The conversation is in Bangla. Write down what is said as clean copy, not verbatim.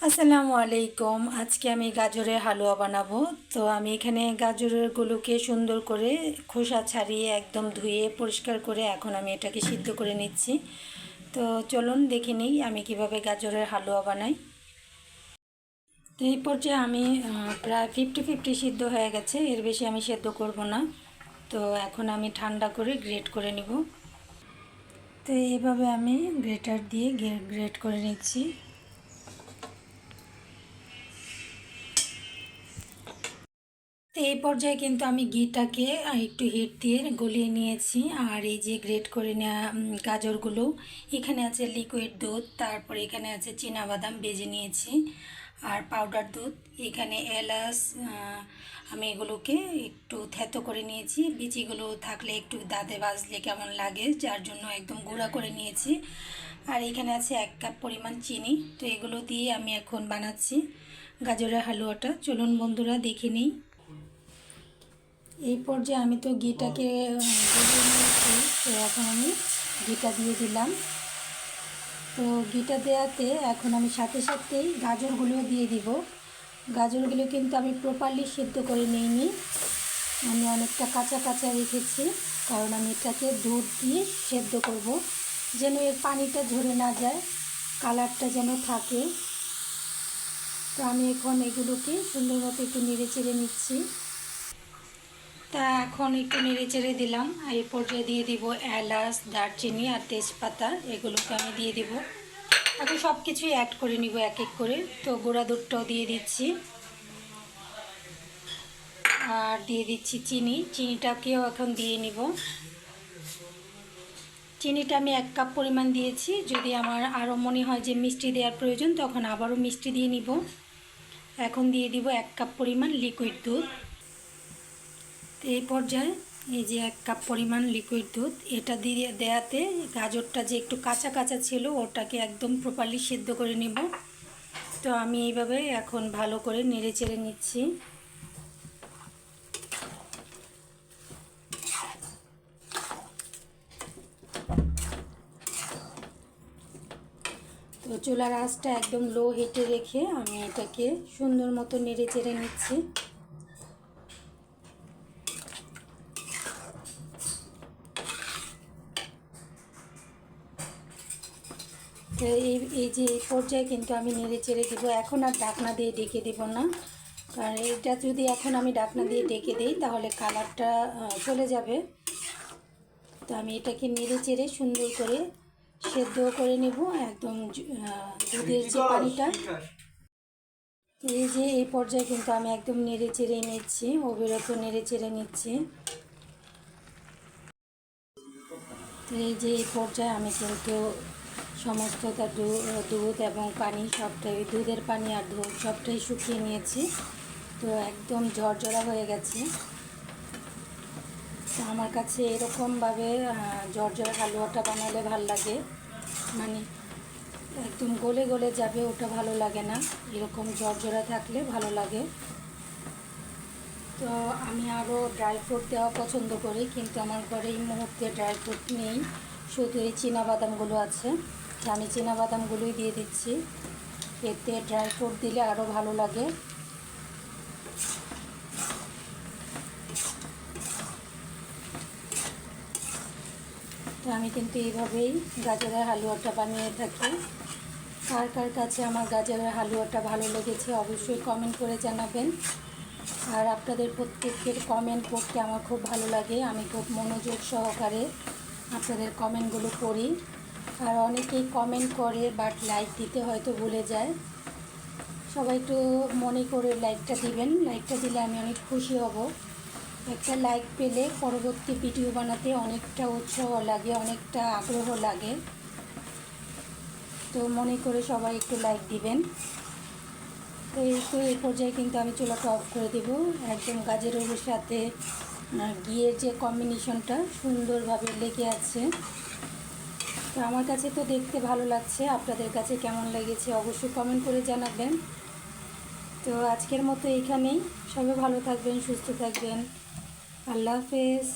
আসসালামু আলাইকুম। আজকে আমি গাজরের হালুয়া বানাবো। তো আমি এখানে গাজরগুলোকে সুন্দর করে খোসা ছাড়িয়ে একদম ধুয়ে পরিষ্কার করে এখন আমি এটাকে সিদ্ধ করে নিচ্ছি। তো চলুন দেখে নিই আমি কিভাবে গাজরের হালুয়া বানাই। তো এই পর্যায়ে আমি প্রায় 50-50 সিদ্ধ হয়ে গেছে, এর বেশি আমি সিদ্ধ করব না। তো এখন আমি ঠান্ডা করে গ্রেট করে নিব। তো এইভাবে আমি গ্রেটার দিয়ে গ্রেট করে নিচ্ছি। তো এই পর্যায়ে কিন্তু আমি ঘিটাকে একটু হিট দিয়ে গলিয়ে নিয়েছি। আর এই যে গ্রেট করে নেওয়া গাজরগুলো, এখানে আছে লিকুইড দুধ, তারপরে এখানে আছে চীনাবাদাম ভেজে নিয়েছি, আর পাউডার দুধ, এখানে এলাচ, আমি এগুলোকে একটু থেতো করে নিয়েছি। বিচিগুলো থাকলে একটু দাঁতে বাজলে কেমন লাগে, যার জন্য একদম গুঁড়া করে নিয়েছি। আর এখানে আছে 1 কাপ পরিমাণ চিনি। তো এগুলো দিয়ে আমি এখন বানাচ্ছি গাজরের হালুয়াটা। চলুন বন্ধুরা দেখে নিই। এই পর্যায়ে আমি তো ঘিটাকে গলিয়ে নিয়েছি। তো এখন আমি ঘিটা দিয়ে দিলাম। তো ঘিটা দেওয়াতে এখন আমি সাথে সাথেই গাজরগুলো দিয়ে দিব। গাজরগুলো কিন্তু আমি প্রপারলি সিদ্ধ করে নিইনি, আমি অনেকটা কাঁচা কাঁচা রেখেছি, কারণ আমি এটাকে দুধ দিয়ে সেদ্ধ করব, যেন এর পানিটা ঝরে না যায়, কালারটা যেন থাকে। তো আমি এখন এগুলোকে সুন্দর মতো একটু নেড়ে চেড়ে নিচ্ছি। তা এখন একটু নেড়ে চেড়ে দিলাম। আর এই পর্যায়ে দিয়ে দিব এলাচ, দারচিনি আর তেজপাতা, এগুলোকে আমি দিয়ে দিব। এখন সব কিছুই অ্যাড করে নিব এক এক করে। তো গুঁড়া দুধটাও দিয়ে দিচ্ছি, আর দিয়ে দিচ্ছি চিনিটাকেও এখন দিয়ে নিব। চিনিটা আমি 1 কাপ পরিমাণ দিয়েছি, যদি আমার আরও মনে হয় যে মিষ্টি দেওয়ার প্রয়োজন তখন আবারও মিষ্টি দিয়ে নিব। এখন দিয়ে দিব 1 কাপ পরিমাণ লিকুইড দুধ। তো এই পর্যায়ে এই যে 1 কাপ পরিমাণ লিকুইড দুধ, এটা দিয়ে দেওয়াতে গাজরটা যে একটু কাঁচা কাঁচা ছিল ওটাকে একদম প্রপারলি সিদ্ধ করে নেব। তো আমি এইভাবে এখন ভালো করে নেড়ে চেড়ে নিচ্ছি। তো চুলার আঁচটা একদম লো হিটে রেখে আমি এটাকে সুন্দর মতো নেড়ে চেড়ে নিচ্ছি। তো এই যে এই পর্যায়ে কিন্তু আমি নেড়ে চেড়ে দেবো। এখন আর ঢাকনা দিয়ে ঢেকে দেবো না, কারণ এটা যদি এখন আমি ঢাকনা দিয়ে ঢেকে দিই তাহলে কালারটা চলে যাবে। তো আমি এটাকে নেড়ে চেড়ে সুন্দর করে সেদ্ধ করে নেব একদম দুধের যে পানিটা। এই যে এই পর্যায়ে কিন্তু আমি একদম নেড়ে চেড়ে নিচ্ছি, অবিরত নেড়ে চেড়ে নিচ্ছি। তো এই যে এই পর্যায়ে আমি কিন্তু সমস্তটা দুধ এবং পানি সবটাই, দুধের পানি আর দুধ সবটাই শুকিয়ে নিয়েছি। তো একদম ঝরঝরা হয়ে গেছে। তো আমার কাছে এরকমভাবে ঝরঝরা হালুয়াটা বানালে ভাল লাগে, মানে একদম গলে গলে যাবে ওটা ভালো লাগে না, এরকম ঝরঝরা থাকলে ভালো লাগে। তো আমি আরও ড্রাই ফ্রুট দেওয়া পছন্দ করি, কিন্তু আমার ঘরে এই মুহূর্তে ড্রাই ফ্রুট নেই, শুধু এই চীনাবাদামগুলো আছে। তো আমি চীনাবাদামগুলোই দিয়ে দিচ্ছি, এতে ড্রাই ফ্রুট দিলে আরও ভালো লাগে। তো আমি কিন্তু এইভাবেই গাজরের হালুয়াটা বানিয়ে থাকি। কার কার কাছে আমার গাজরের হালুয়াটা ভালো লেগেছে অবশ্যই কমেন্ট করে জানাবেন। আর আপনাদের প্রত্যেকের কমেন্ট পড়তে আমার খুব ভালো লাগে, আমি খুব মনোযোগ সহকারে আপনাদের কমেন্টগুলো পড়ি। আর অনেকেই কমেন্ট করে বাট লাইক দিতে হয়তো ভুলে যায়, সবাই একটু মনে করে লাইকটা দিবেন, লাইকটা দিলে আমি অনেক খুশি হব। একটা লাইক পেলে পরবর্তী ভিডিও বানাতে অনেকটা উৎসাহ লাগে, অনেকটা আগ্রহ লাগে। তো মনে করে সবাই একটু লাইক দিবেন। তো এই পর্যায়ে কিন্তু আমি চুলাটা অফ করে দেব। একদম গাজরের সাথে ঘিয়ের যে কম্বিনেশনটা সুন্দরভাবে লেগে আছে। তো আমার কাছে তো দেখতে ভালো লাগছে, আপনাদের কাছে কেমন লেগেছে অবশ্যই কমেন্ট করে জানাবেন। তো আজকের মতো এইখানেই, সবাই ভালো থাকবেন, সুস্থ থাকবেন, আল্লাহ হাফেজ।